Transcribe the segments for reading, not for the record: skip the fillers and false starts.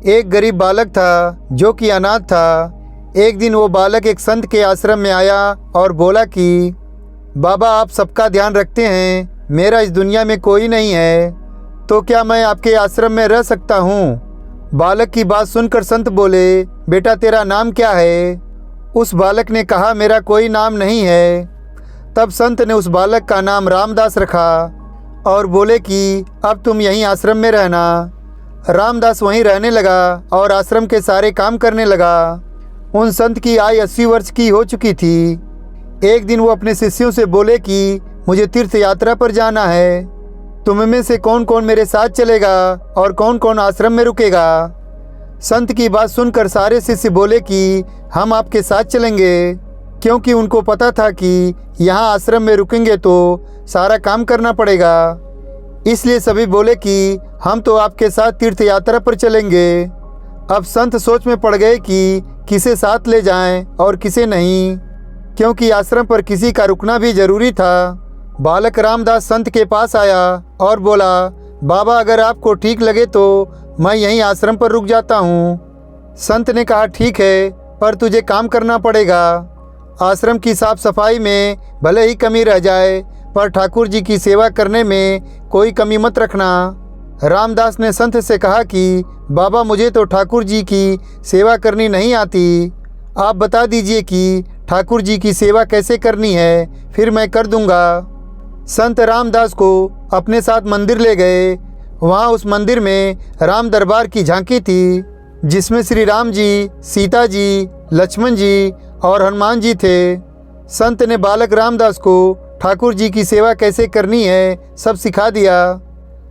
एक गरीब बालक था जो कि अनाथ था। एक दिन वो बालक एक संत के आश्रम में आया और बोला कि बाबा, आप सबका ध्यान रखते हैं, मेरा इस दुनिया में कोई नहीं है, तो क्या मैं आपके आश्रम में रह सकता हूँ? बालक की बात सुनकर संत बोले, बेटा तेरा नाम क्या है? उस बालक ने कहा, मेरा कोई नाम नहीं है। तब संत ने उस बालक का नाम रामदास रखा और बोले कि अब तुम यहीं आश्रम में रहना। रामदास वहीं रहने लगा और आश्रम के सारे काम करने लगा। उन संत की आयु 80 वर्ष की हो चुकी थी। एक दिन वो अपने शिष्यों से बोले कि मुझे तीर्थ यात्रा पर जाना है, तुम में से कौन कौन मेरे साथ चलेगा और कौन कौन आश्रम में रुकेगा? संत की बात सुनकर सारे शिष्य बोले कि हम आपके साथ चलेंगे, क्योंकि उनको पता था कि यहाँ आश्रम में रुकेंगे तो सारा काम करना पड़ेगा। इसलिए सभी बोले कि हम तो आपके साथ तीर्थ यात्रा पर चलेंगे। अब संत सोच में पड़ गए कि किसे साथ ले जाएं और किसे नहीं, क्योंकि आश्रम पर किसी का रुकना भी जरूरी था। बालक रामदास संत के पास आया और बोला, बाबा अगर आपको ठीक लगे तो मैं यहीं आश्रम पर रुक जाता हूँ। संत ने कहा, ठीक है, पर तुझे काम करना पड़ेगा। आश्रम की साफ सफाई में भले ही कमी रह जाए, पर ठाकुर जी की सेवा करने में कोई कमी मत रखना। रामदास ने संत से कहा कि बाबा मुझे तो ठाकुर जी की सेवा करनी नहीं आती, आप बता दीजिए कि ठाकुर जी की सेवा कैसे करनी है, फिर मैं कर दूंगा। संत रामदास को अपने साथ मंदिर ले गए। वहाँ उस मंदिर में राम दरबार की झांकी थी, जिसमें श्री राम जी, सीता जी, लक्ष्मण जी और हनुमान जी थे। संत ने बालक रामदास को ठाकुर जी की सेवा कैसे करनी है सब सिखा दिया।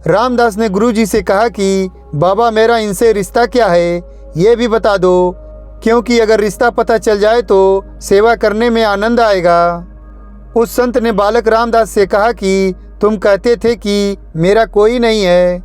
रामदास ने गुरु जी से कहा कि बाबा मेरा इनसे रिश्ता क्या है ये भी बता दो, क्योंकि अगर रिश्ता पता चल जाए तो सेवा करने में आनंद आएगा। उस संत ने बालक रामदास से कहा कि तुम कहते थे कि मेरा कोई नहीं है,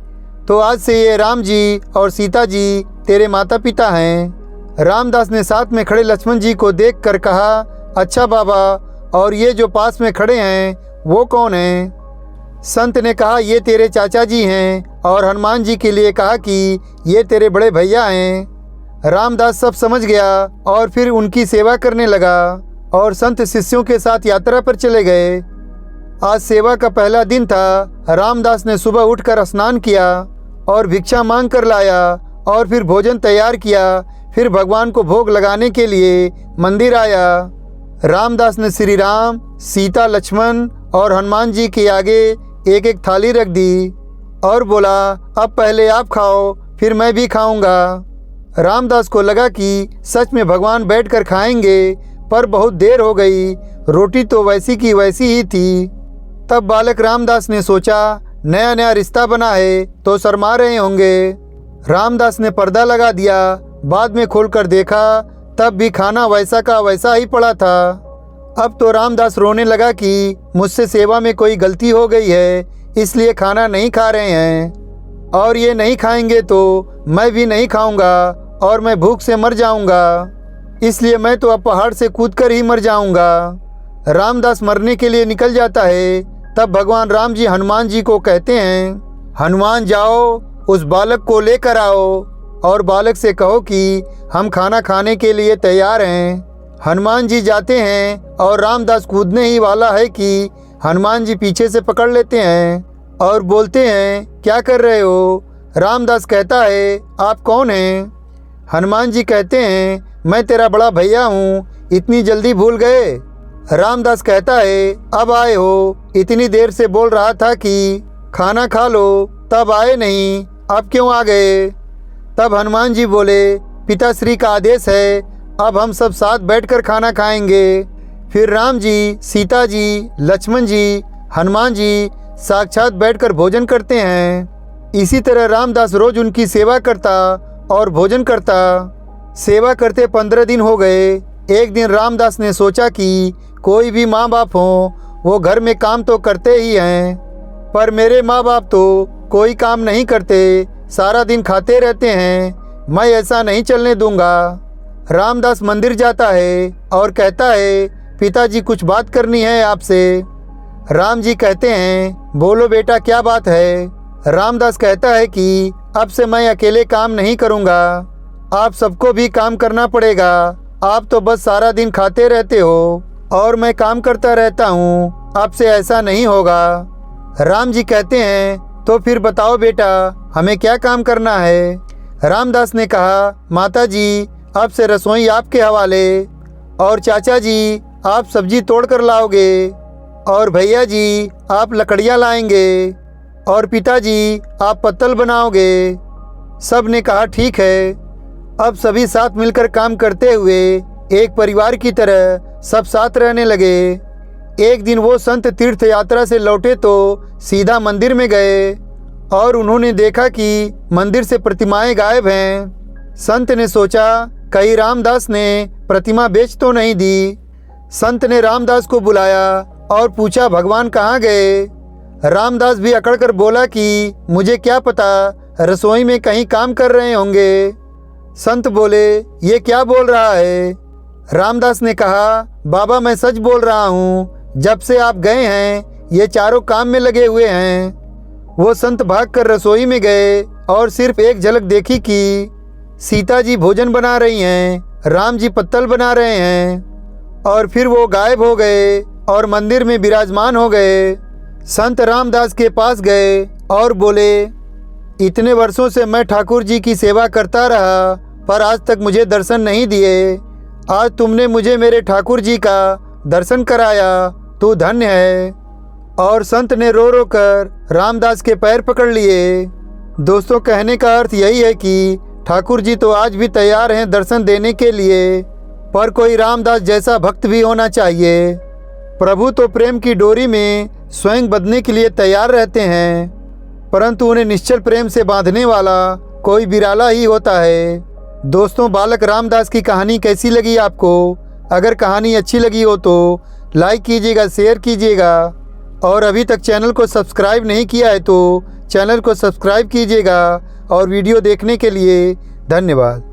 तो आज से ये राम जी और सीता जी तेरे माता पिता हैं। रामदास ने साथ में खड़े लक्ष्मण जी को देखकर कहा, अच्छा बाबा, और ये जो पास में खड़े हैं वो कौन हैं? संत ने कहा, ये तेरे चाचा जी हैं, और हनुमान जी के लिए कहा कि ये तेरे बड़े भैया हैं। रामदास सब समझ गया और फिर उनकी सेवा करने लगा और संत शिष्यों के साथ यात्रा पर चले गए। आज सेवा का पहला दिन था। रामदास ने सुबह उठकर स्नान किया और भिक्षा मांग कर लाया और फिर भोजन तैयार किया। फिर भगवान को भोग लगाने के लिए मंदिर आया। रामदास ने श्री राम, सीता, लक्ष्मण और हनुमान जी के आगे एक एक थाली रख दी और बोला, अब पहले आप खाओ, फिर मैं भी खाऊंगा। रामदास को लगा कि सच में भगवान बैठकर खाएंगे, पर बहुत देर हो गई, रोटी तो वैसी की वैसी ही थी। तब बालक रामदास ने सोचा, नया नया रिश्ता बना है तो शर्मा रहे होंगे। रामदास ने पर्दा लगा दिया। बाद में खोलकर देखा, तब भी खाना वैसा का वैसा ही पड़ा था। अब तो रामदास रोने लगा कि मुझसे सेवा में कोई गलती हो गई है, इसलिए खाना नहीं खा रहे हैं, और ये नहीं खाएंगे तो मैं भी नहीं खाऊंगा और मैं भूख से मर जाऊंगा, इसलिए मैं तो अब पहाड़ से कूदकर ही मर जाऊंगा। रामदास मरने के लिए निकल जाता है। तब भगवान राम जी हनुमान जी को कहते हैं, हनुमान जाओ, उस बालक को लेकर आओ और बालक से कहो कि हम खाना खाने के लिए तैयार हैं। हनुमान जी जाते हैं और रामदास कूदने ही वाला है कि हनुमान जी पीछे से पकड़ लेते हैं और बोलते हैं, क्या कर रहे हो? रामदास कहता है, आप कौन हैं? हनुमान जी कहते हैं, मैं तेरा बड़ा भैया हूँ, इतनी जल्दी भूल गए? रामदास कहता है, अब आए हो, इतनी देर से बोल रहा था कि खाना खा लो, तब आए नहीं, अब क्यों आ गए? तब हनुमान जी बोले, पिताश्री का आदेश है, अब हम सब साथ बैठकर खाना खाएंगे। फिर राम जी, सीता जी, लक्ष्मण जी, हनुमान जी साक्षात बैठकर भोजन करते हैं। इसी तरह रामदास रोज उनकी सेवा करता और भोजन करता। सेवा करते 15 दिन हो गए। एक दिन रामदास ने सोचा कि कोई भी माँ बाप हो, वो घर में काम तो करते ही हैं, पर मेरे माँ बाप तो कोई काम नहीं करते, सारा दिन खाते रहते हैं, मैं ऐसा नहीं चलने दूंगा। रामदास मंदिर जाता है और कहता है, पिताजी कुछ बात करनी है आपसे। राम जी कहते हैं, बोलो बेटा क्या बात है? रामदास कहता है कि अब से मैं अकेले काम नहीं करूँगा, आप सबको भी काम करना पड़ेगा। आप तो बस सारा दिन खाते रहते हो और मैं काम करता रहता हूँ, अब से ऐसा नहीं होगा। राम जी कहते हैं, तो फिर बताओ बेटा, हमें क्या काम करना है? रामदास ने कहा, माता जी अब से रसोई आपके हवाले, और चाचा जी आप सब्जी तोड़ कर लाओगे, और भैया जी आप लकड़ियाँ लाएंगे, और पिताजी आप पत्तल बनाओगे। सब ने कहा ठीक है। अब सभी साथ मिलकर काम करते हुए एक परिवार की तरह सब साथ रहने लगे। एक दिन वो संत तीर्थ यात्रा से लौटे तो सीधा मंदिर में गए और उन्होंने देखा कि मंदिर से प्रतिमाएं गायब हैं। संत ने सोचा कहीं रामदास ने प्रतिमा बेच तो नहीं दी। संत ने रामदास को बुलाया और पूछा, भगवान कहाँ गए? रामदास भी अकड़ कर बोला कि मुझे क्या पता, रसोई में कहीं काम कर रहे होंगे। संत बोले, ये क्या बोल रहा है? रामदास ने कहा, बाबा मैं सच बोल रहा हूँ, जब से आप गए हैं ये चारों काम में लगे हुए हैं। वो संत भागकर रसोई में गए और सिर्फ एक झलक देखी कि सीता जी भोजन बना रही हैं, राम जी पत्तल बना रहे हैं, और फिर वो गायब हो गए और मंदिर में विराजमान हो गए। संत रामदास के पास गए और बोले, इतने वर्षों से मैं ठाकुर जी की सेवा करता रहा पर आज तक मुझे दर्शन नहीं दिए। आज तुमने मुझे मेरे ठाकुर जी का दर्शन कराया, तू धन्य है। और संत ने रो रो कर रामदास के पैर पकड़ लिए। दोस्तों, कहने का अर्थ यही है कि ठाकुर जी तो आज भी तैयार हैं दर्शन देने के लिए, पर कोई रामदास जैसा भक्त भी होना चाहिए। प्रभु तो प्रेम की डोरी में स्वयं बंधने के लिए तैयार रहते हैं, परंतु उन्हें निश्चल प्रेम से बांधने वाला कोई बिराला ही होता है। दोस्तों, बालक रामदास की कहानी कैसी लगी आपको? अगर कहानी अच्छी लगी हो तो लाइक कीजिएगा, शेयर कीजिएगा, और अभी तक चैनल को सब्सक्राइब नहीं किया है तो चैनल को सब्सक्राइब कीजिएगा। और वीडियो देखने के लिए धन्यवाद।